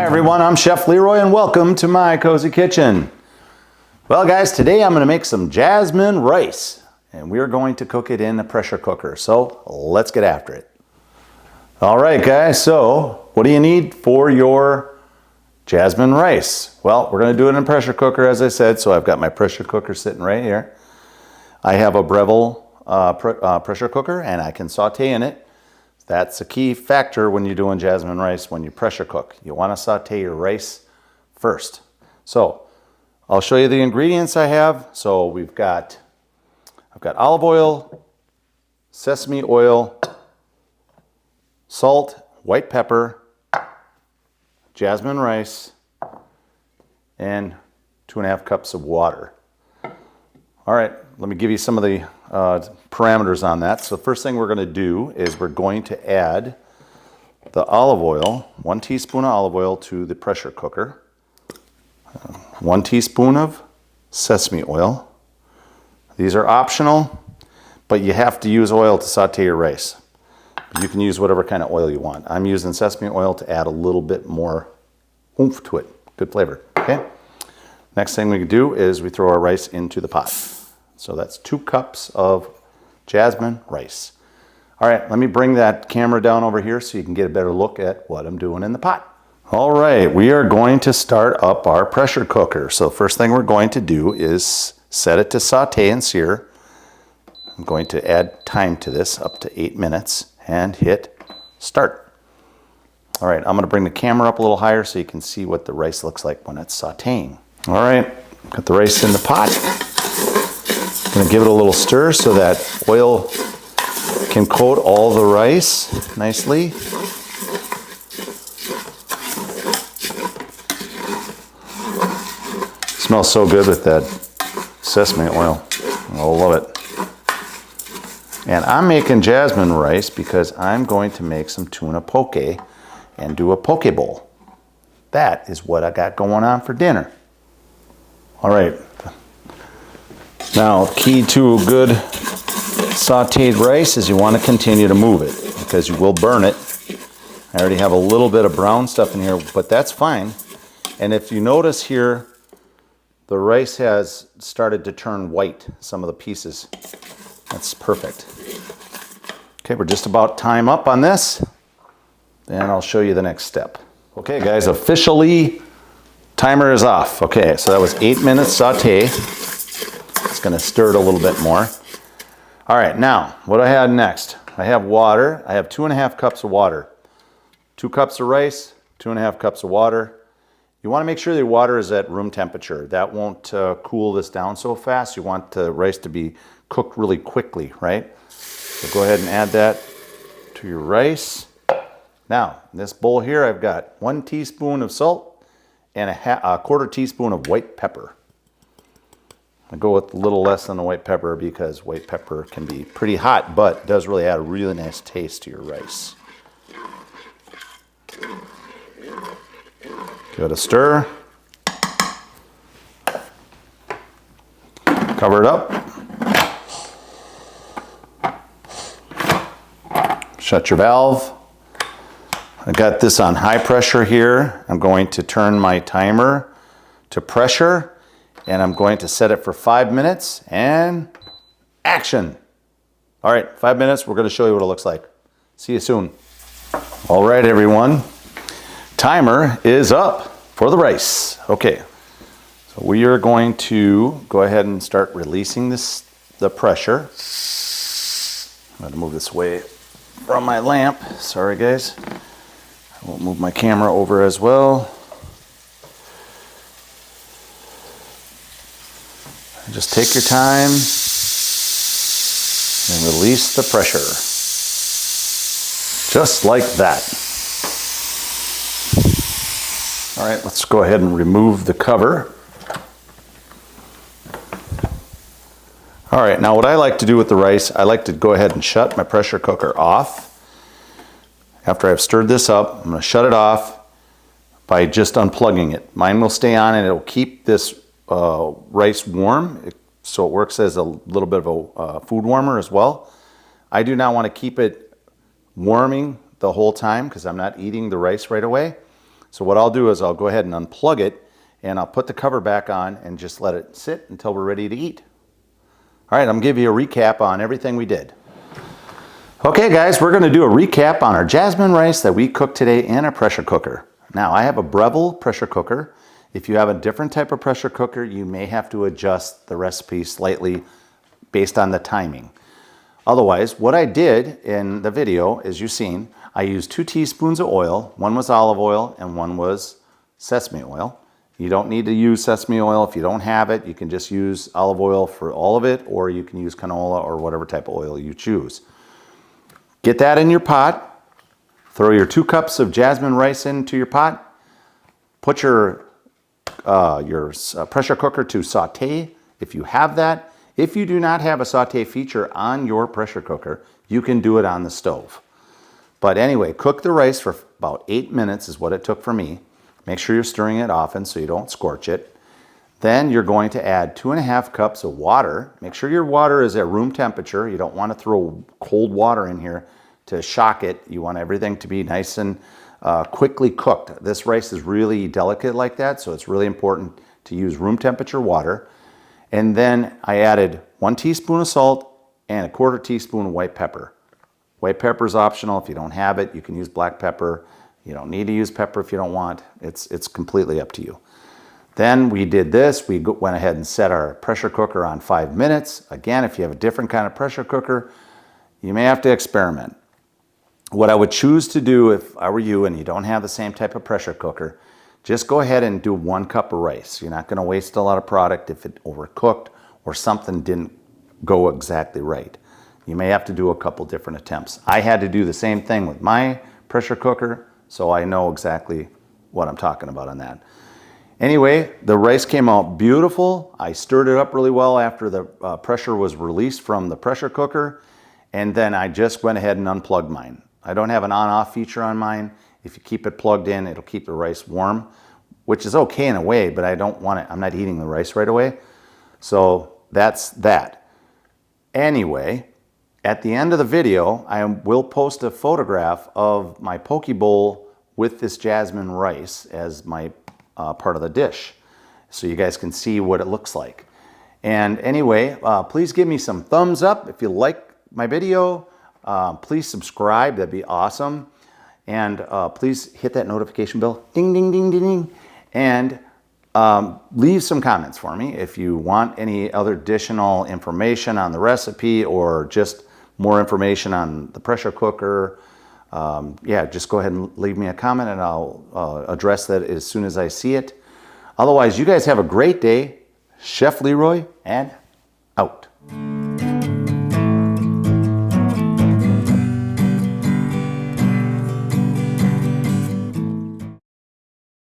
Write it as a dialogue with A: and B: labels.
A: everyone, I'm Chef Leroy and welcome to my cozy kitchen. Well guys, today I'm going to make some jasmine rice and we're going to cook it in a pressure cooker. So let's get after it. All right guys, so what do you need for your jasmine rice? Well, we're going to do it in a pressure cooker as I said, so I've got my pressure cooker sitting right here. I have a Breville pressure cooker and I can saute in it. That's a key factor when you're doing jasmine rice when you pressure cook. You want to saute your rice first. So I'll show you the ingredients I have. So I've got olive oil, sesame oil, salt, white pepper, jasmine rice, and 2.5 cups of water. All right, let me give you some of the parameters on that. So the first thing we're going to do is we're going to add the olive oil, 1 teaspoon of olive oil to the pressure cooker, 1 teaspoon of sesame oil. These are optional, but you have to use oil to saute your rice. You can use whatever kind of oil you want. I'm using sesame oil to add a little bit more oomph to it. Good flavor, okay? Next thing we do is we throw our rice into the pot. So that's 2 cups of jasmine rice. All right, let me bring that camera down over here so you can get a better look at what I'm doing in the pot. All right, we are going to start up our pressure cooker. So first thing we're going to do is set it to saute and sear. I'm going to add time to this up to 8 minutes and hit start. All right, I'm going to bring the camera up a little higher so you can see what the rice looks like when it's sauteing. All right, got the rice in the pot. I'm going to give it a little stir so that oil can coat all the rice nicely. Smells so good with that sesame oil. I love it. And I'm making jasmine rice because I'm going to make some tuna poke and do a poke bowl. That is what I got going on for dinner. All right. Now, key to good sauteed rice is you want to continue to move it because you will burn it. I already have a little bit of brown stuff in here, but that's fine. And if you notice here, the rice has started to turn white, some of the pieces. That's perfect. Okay, we're just about time up on this. And I'll show you the next step. Okay guys, officially timer is off. Okay, so that was 8 minutes saute. It's going to stir it a little bit more. All right, now what I had next, I have water. I have 2.5 cups of water. 2 cups of rice, 2.5 cups of water. You want to make sure the water is at room temperature. That won't cool this down so fast. You want the rice to be cooked really quickly, right? So go ahead and add that to your rice. Now, in this bowl here, I've got 1 teaspoon of salt and a 1/4 teaspoon of white pepper. I go with a little less than the white pepper because white pepper can be pretty hot, but does really add a really nice taste to your rice. Give it a stir. Cover it up. Shut your valve. I got this on high pressure here. I'm going to turn my timer to pressure and I'm going to set it for 5 minutes and action. All right, 5 minutes, we're going to show you what it looks like. See you soon. All right, everyone. Timer is up for the rice. Okay, so we are going to go ahead and start releasing the pressure. I'm going to move this away from my lamp. Sorry, guys. I will move my camera over as well. Just take your time and release the pressure. Just like that. All right, let's go ahead and remove the cover. All right, now what I like to do with the rice, I like to go ahead and shut my pressure cooker off. After I've stirred this up, I'm going to shut it off by just unplugging it. Mine will stay on and it'll keep this rice warm, so it works as a little bit of a food warmer as well. I do not want to keep it warming the whole time because I'm not eating the rice right away. So what I'll do is I'll go ahead and unplug it, and I'll put the cover back on and just let it sit until we're ready to eat. All right, I'm gonna give you a recap on everything we did. Okay guys, we're gonna do a recap on our jasmine rice that we cooked today in a pressure cooker. Now I have a Breville pressure cooker. If you have a different type of pressure cooker, you may have to adjust the recipe slightly based on the timing. Otherwise, what I did in the video, as you've seen, I used 2 teaspoons of oil. One was olive oil and one was sesame oil. You don't need to use sesame oil. If you don't have it, you can just use olive oil for all of it, or you can use canola or whatever type of oil you choose. Get that in your pot. Throw your 2 cups of jasmine rice into your pot. Put your pressure cooker to saute if you have that. If you do not have a saute feature on your pressure cooker, you can do it on the stove. But anyway, cook the rice for about 8 minutes is what it took for me. Make sure you're stirring it often so you don't scorch it. Then you're going to add 2.5 cups of water. Make sure your water is at room temperature. You don't want to throw cold water in here to shock it. You want everything to be nice and quickly cooked. This rice is really delicate like that, so it's really important to use room temperature water. And then I added 1 teaspoon of salt and 1/4 teaspoon of white pepper. White pepper is optional. If you don't have it, you can use black pepper. You don't need to use pepper if you don't want. It's completely up to you. Then we did this. We went ahead and set our pressure cooker on 5 minutes. Again, if you have a different kind of pressure cooker, you may have to experiment. What I would choose to do if I were you and you don't have the same type of pressure cooker, just go ahead and do 1 cup of rice. You're not going to waste a lot of product if it overcooked or something didn't go exactly right. You may have to do a couple different attempts. I had to do the same thing with my pressure cooker, so I know exactly what I'm talking about on that. Anyway, the rice came out beautiful. I stirred it up really well after the pressure was released from the pressure cooker, and then I just went ahead and unplugged mine. I don't have an on-off feature on mine. If you keep it plugged in, it'll keep the rice warm, which is okay in a way, but I don't want it, I'm not eating the rice right away. So that's that. Anyway, at the end of the video, I will post a photograph of my poke bowl with this jasmine rice as my part of the dish, so you guys can see what it looks like. And anyway, please give me some thumbs up if you like my video. Please subscribe, that'd be awesome. And please hit that notification bell, ding, ding, ding, ding, ding. And leave some comments for me if you want any other additional information on the recipe or just more information on the pressure cooker. Yeah, just go ahead and leave me a comment and I'll address that as soon as I see it. Otherwise, you guys have a great day. Chef Leroy, and out.